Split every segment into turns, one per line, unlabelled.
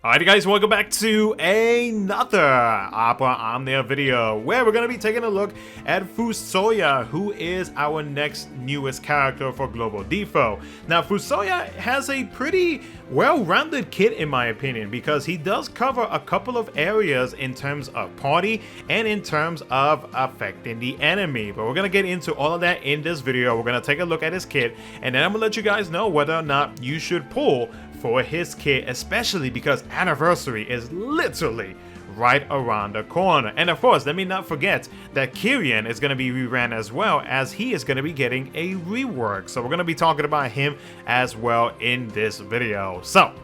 Alright guys, welcome back to another Opera Omnia video where we're going to be taking a look at Fusoya, who is our next newest character for Global DFFOO. Now Fusoya has a pretty well-rounded kit in my opinion because he does cover a couple of areas in terms of party and in terms of affecting the enemy. But we're going to get into all of that in this video. We're going to take a look at his kit and then I'm going to let you guys know whether or not you should pull for his kit, especially because anniversary is literally right around the corner. And of course, let me not forget that Ciaran is going to be reran as well, as he is going to be getting a rework. So we're going to be talking about him as well in this video. So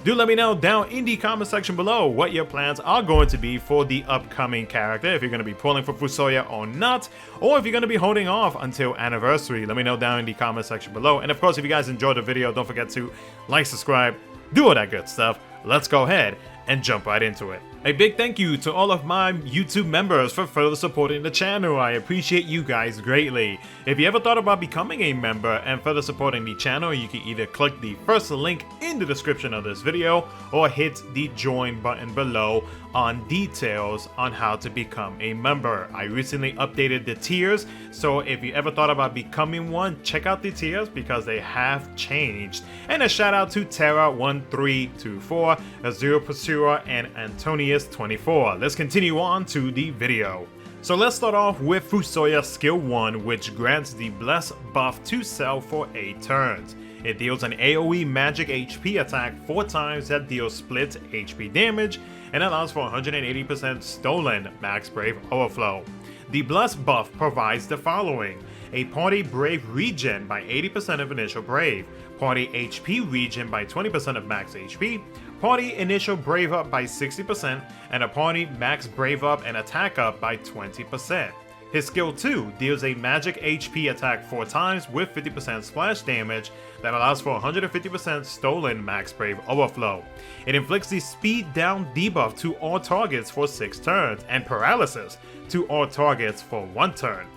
do let me know down in the comment section below what your plans are going to be for the upcoming character, if you're going to be pulling for Fusoya or not, or if you're going to be holding off until anniversary. Let me know down in the comment section below. And of course, if you guys enjoyed the video, don't forget to like, subscribe, do all that good stuff. Let's go ahead and jump right into it. A big thank you to all of my YouTube members for further supporting the channel. I appreciate you guys greatly. If you ever thought about becoming a member and further supporting the channel, you can either click the first link in the description of this video or hit the join button below on details on how to become a member. I recently updated the tiers, so if you ever thought about becoming one, check out the tiers because they have changed. And a shout out to Terra1324, Azure Pursuer, and Antonius24. Let's continue on to the video. So let's start off with Fusoya Skill 1, which grants the Bless buff to Cell for 8 turns. It deals an AoE magic HP attack 4 times that deals split HP damage and allows for 180% stolen Max Brave Overflow. The Bless buff provides the following: a party Brave regen by 80% of initial Brave, party HP regen by 20% of max HP, party initial Brave up by 60%, and a party max Brave up and attack up by 20%. His skill 2 deals a magic HP attack 4 times with 50% splash damage that allows for 150% stolen max Brave Overflow. It inflicts the speed down debuff to all targets for 6 turns and paralysis to all targets for 1 turn.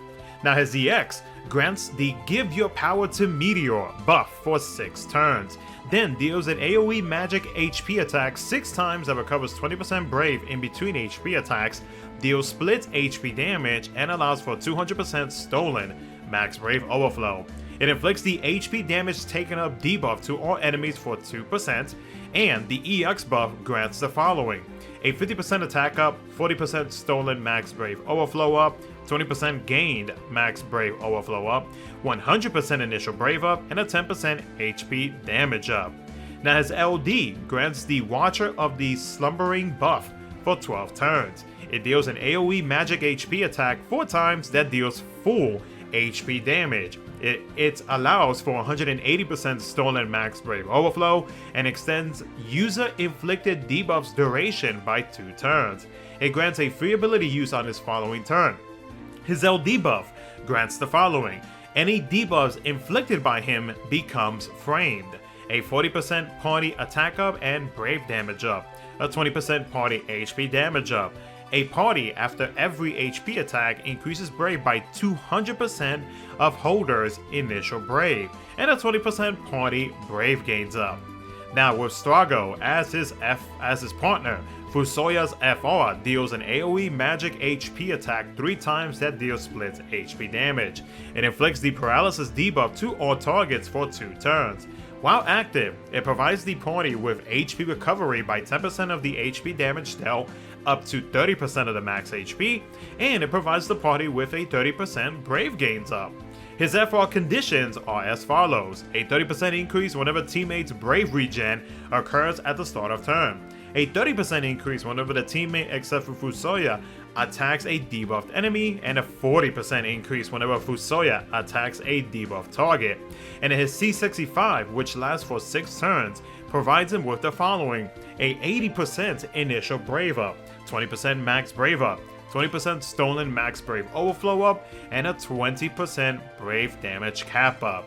Now his EX grants the Give Your Power to Meteor buff for 6 turns, then deals an AoE magic HP attack 6 times that recovers 20% Brave in between HP attacks, deals split HP damage, and allows for 200% stolen max Brave Overflow. It inflicts the HP damage taken up debuff to all enemies for 2%, and the EX buff grants the following: a 50% attack up, 40% stolen max Brave Overflow up, 20% gained max Brave Overflow up, 100% initial Brave up, and a 10% HP damage up. Now his LD grants the Watcher of the Slumbering buff for 12 turns. It deals an AoE magic HP attack 4 times that deals full HP damage. It allows for 180% stolen max Brave Overflow and extends user-inflicted debuffs duration by 2 turns. It grants a free ability use on his following turn. His LD buff grants the following: any debuffs inflicted by him becomes framed, a 40% party attack up and Brave damage up, a 20% party HP damage up. A party after every HP attack increases Brave by 200% of holders' initial Brave, and a 20% party Brave gains up. Now with Strago as his partner, Fusoya's FR deals an AoE magic HP attack 3 times that deals split HP damage. It inflicts the paralysis debuff to all targets for 2 turns. While active, it provides the party with HP recovery by 10% of the HP damage dealt up to 30% of the max HP, and it provides the party with a 30% Brave gains up. His FR conditions are as follows: a 30% increase whenever teammates' Brave regen occurs at the start of turn, a 30% increase whenever the teammate except for Fusoya attacks a debuffed enemy, and a 40% increase whenever Fusoya attacks a debuffed target. And his C65, which lasts for 6 turns, provides him with the following: a 80% initial Brave up, 20% max Brave up, 20% stolen max Brave Overflow up, and a 20% Brave damage cap up.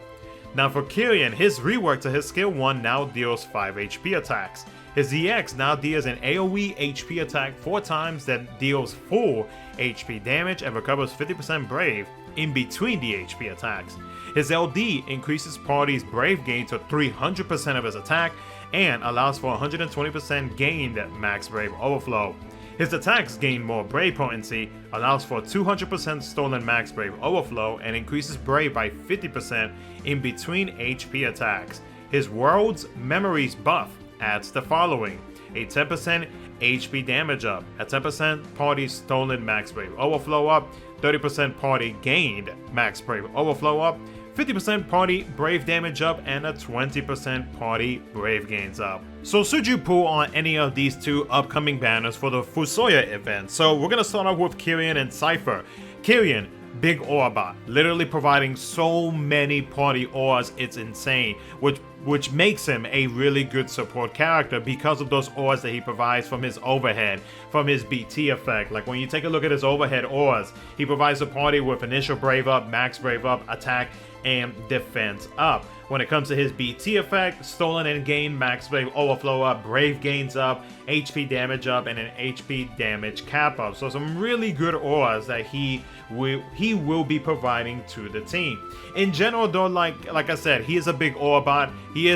Now for Ciaran, his rework to his skill 1 now deals 5 HP attacks. His EX now deals an AoE HP attack 4 times that deals full HP damage and recovers 50% Brave in between the HP attacks. His LD increases party's Brave gain to 300% of his attack and allows for 120% gained max Brave Overflow. His attacks gain more Brave potency, allows for 200% stolen max Brave Overflow, and increases Brave by 50% in between HP attacks. His World's Memories buff adds the following: a 10% HP damage up, a 10% party stolen max Brave Overflow up, 30% party gained max Brave Overflow up, 50% party Brave damage up, and a 20% party Brave gains up. So should you pull on any of these two upcoming banners for the Fusoya event? So we're gonna start off with Ciaran and Cypher. Ciaran, big ore bot, literally providing so many party ores, it's insane, which makes him a really good support character because of those ores that he provides from his overhead, from his BT effect. Like when you take a look at his overhead ores, he provides the party with initial Brave up, max Brave up, attack, and defense up. When it comes to his BT effect, stolen and gain max Brave Overflow up, Brave gains up, HP damage up, and an HP damage cap up. So some really good ores that he will be providing to the team. In general though, like I said, he is a big ore bot. He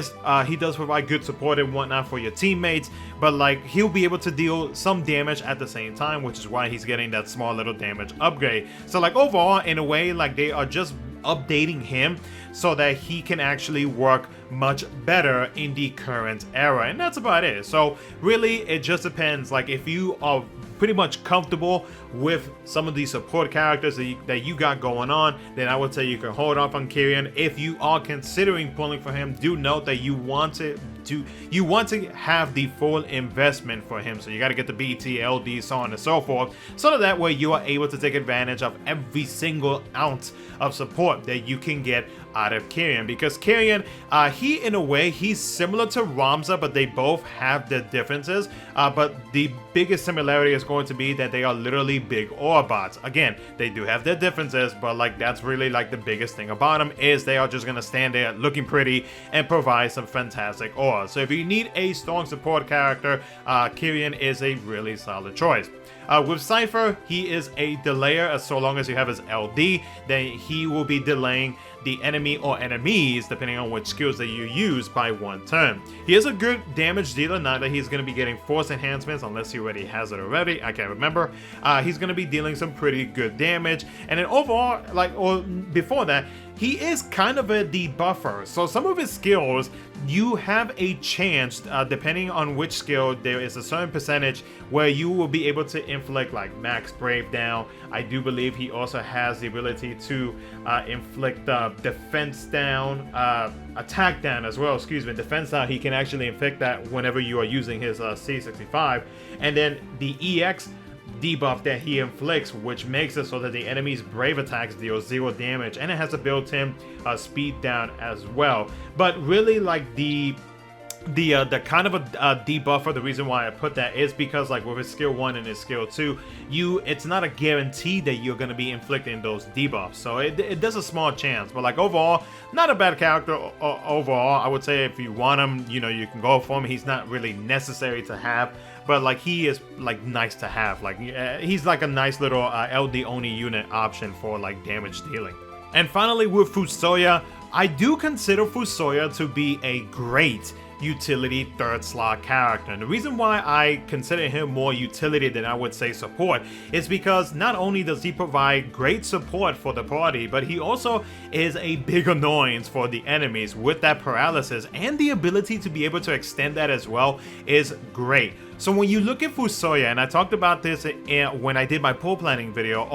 does provide good support and whatnot for your teammates, but like he'll be able to deal some damage at the same time, which is why he's getting that small little damage upgrade. So like overall, in a way, like they are just updating him so that he can actually work much better in the current era, and that's about it. So really it just depends. Like if you are pretty much comfortable with some of these support characters that you got going on, then I would say you can hold off on Ciaran. If you are considering pulling for him, do note that you want to have the full investment for him. So you got to get the BT, LD, so on and so forth, so that way you are able to take advantage of every single ounce of support that you can get out of Ciaran. Because Ciaran, he in a way, he's similar to Ramza, but they both have their differences. But the biggest similarity is going to be that they are literally big ore bots. Again, they do have their differences, but like that's really like the biggest thing about them, is they are just gonna stand there looking pretty and provide some fantastic ore. So if you need a strong support character, Ciaran is a really solid choice. With Cypher, he is a delayer. So long as you have his LD, then he will be delaying the enemy or enemies, depending on which skills that you use, by 1 turn. He is a good damage dealer, not that he's going to be getting force enhancements unless he already has it already, I can't remember. He's going to be dealing some pretty good damage, and then overall, or before that, he is kind of a debuffer. So some of his skills, you have a chance, depending on which skill, there is a certain percentage where you will be able to inflict like max Brave down. I do believe he also has the ability to inflict defense down, attack down as well, defense down. He can actually inflict that whenever you are using his C65. And then the EX debuff that he inflicts, which makes it so that the enemy's Brave attacks deal 0 damage, and it has a built-in speed down as well. But really, like the kind of a debuffer, the reason why I put that is because like with his skill 1 and his skill 2, it's not a guarantee that you're going to be inflicting those debuffs. So it does a small chance, but like overall, not a bad character overall. I would say if you want him, you can go for him. He's not really necessary to have, but like he is like nice to have. Like he's like a nice little LD only unit option for like damage dealing. And finally, with Fusoya, I do consider Fusoya to be a great utility 3rd slot character. And the reason why I consider him more utility than I would say support is because not only does he provide great support for the party, but he also is a big annoyance for the enemies with that paralysis, and the ability to be able to extend that as well is great. So when you look at Fusoya, and I talked about this when I did my pull planning video,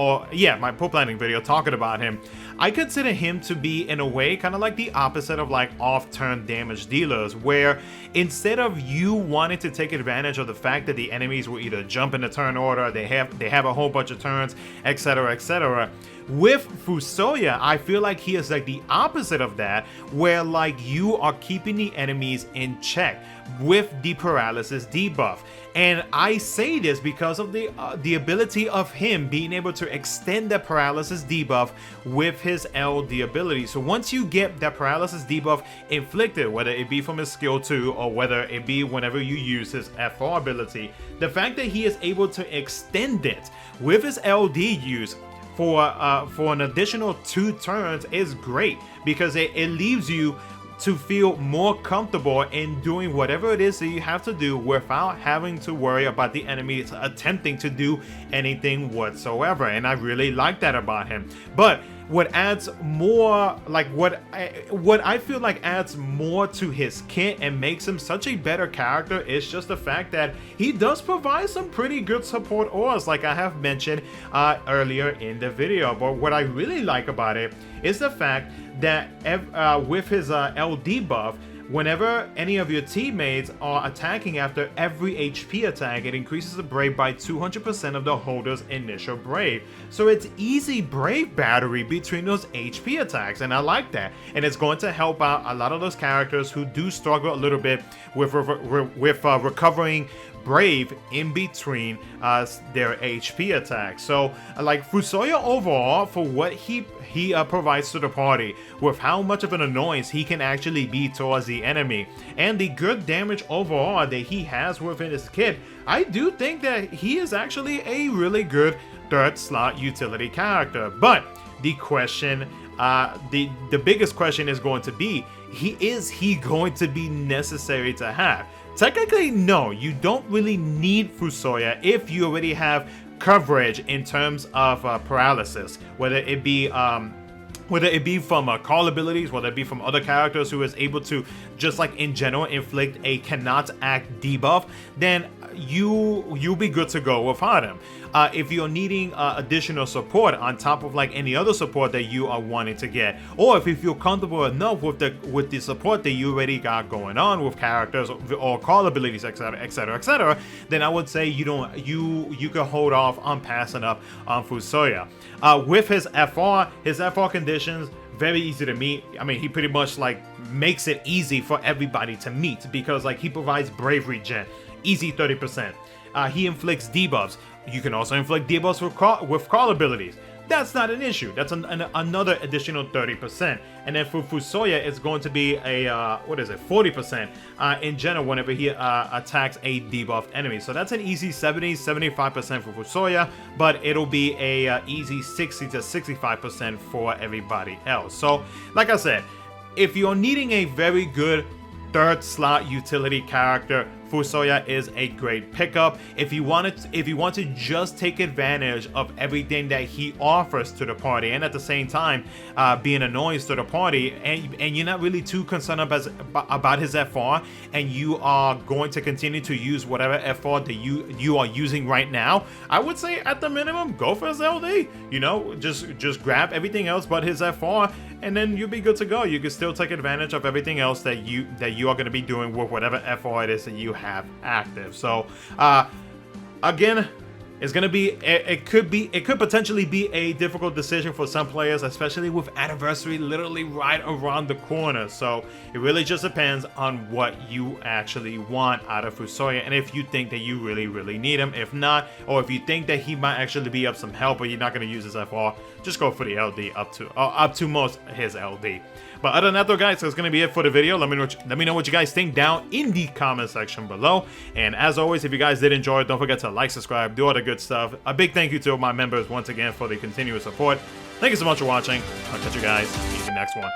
talking about him, I consider him to be, in a way, kind of like the opposite of like off-turn damage dealers, where instead of you wanting to take advantage of the fact that the enemies will either jump in the turn order, they have a whole bunch of turns, etc., etc., with Fusoya, I feel like he is like the opposite of that, where like you are keeping the enemies in check with the paralysis debuff. And I say this because of the ability of him being able to extend the paralysis debuff with his LD ability. So once you get that paralysis debuff inflicted, whether it be from his skill 2 or whether it be whenever you use his FR ability, the fact that he is able to extend it with his LD use for an additional 2 turns is great, because it leaves you to feel more comfortable in doing whatever it is that you have to do without having to worry about the enemies attempting to do anything whatsoever. And I really like that about him. But what adds more, like what I feel like adds more to his kit and makes him such a better character is just the fact that he does provide some pretty good support auras, like I have mentioned earlier in the video. But what I really like about it is the fact that with his LD buff, whenever any of your teammates are attacking after every HP attack, it increases the Brave by 200% of the holder's initial Brave. So it's easy Brave battery between those HP attacks, and I like that. And it's going to help out a lot of those characters who do struggle a little bit with recovering Brave in between their HP attacks. So like Fusoya overall, for what he provides to the party, with how much of an annoyance he can actually be towards the enemy, and the good damage overall that he has within his kit, I do think that he is actually a really good third slot utility character. But the question, the biggest question is going to be, is he going to be necessary to have? Technically, no, you don't really need Fusoya if you already have coverage in terms of paralysis, whether it be from call abilities, whether it be from other characters who is able to just like in general inflict a cannot act debuff, then you'll be good to go without him. If you're needing additional support on top of like any other support that you are wanting to get, or if you feel comfortable enough with the support that you already got going on with characters or call abilities, etc, etc, etc, then I would say you can hold off on passing up on Fusoya. With his FR conditions, very easy to meet. I mean, he pretty much like makes it easy for everybody to meet, because like he provides bravery gen, easy 30%. He inflicts debuffs. You can also inflict debuffs with call abilities. That's not an issue. That's another additional 30%. And then for Fusoya, it's going to be a 40% in general whenever he attacks a debuffed enemy. So that's an easy 70-75% for Fusoya, but it'll be a easy 60 to 65% for everybody else. So like I said, if you're needing a very good third slot utility character, Fusoya is a great pickup. If you want to just take advantage of everything that he offers to the party, and at the same time be an annoyance to the party, and you're not really too concerned about his FR, and you are going to continue to use whatever FR that you are using right now, I would say at the minimum go for his LD. You know, just grab everything else but his FR, and then you'll be good to go. You can still take advantage of everything else that you are going to be doing with whatever FR it is that you have active. So again, it's gonna be it could potentially be a difficult decision for some players, especially with anniversary literally right around the corner. So it really just depends on what you actually want out of Fusoya, and if you think that you really need him. If not, or if you think that he might actually be of some help, but you're not going to use his FR, just go for the LD up to most his LD. But other than that though, guys, that's going to be it for the video. Let me know what you guys think down in the comment section below. And as always, if you guys did enjoy it, don't forget to like, subscribe, do all the good stuff. A big thank you to my members once again for the continuous support. Thank you so much for watching. I'll catch you guys in the next one.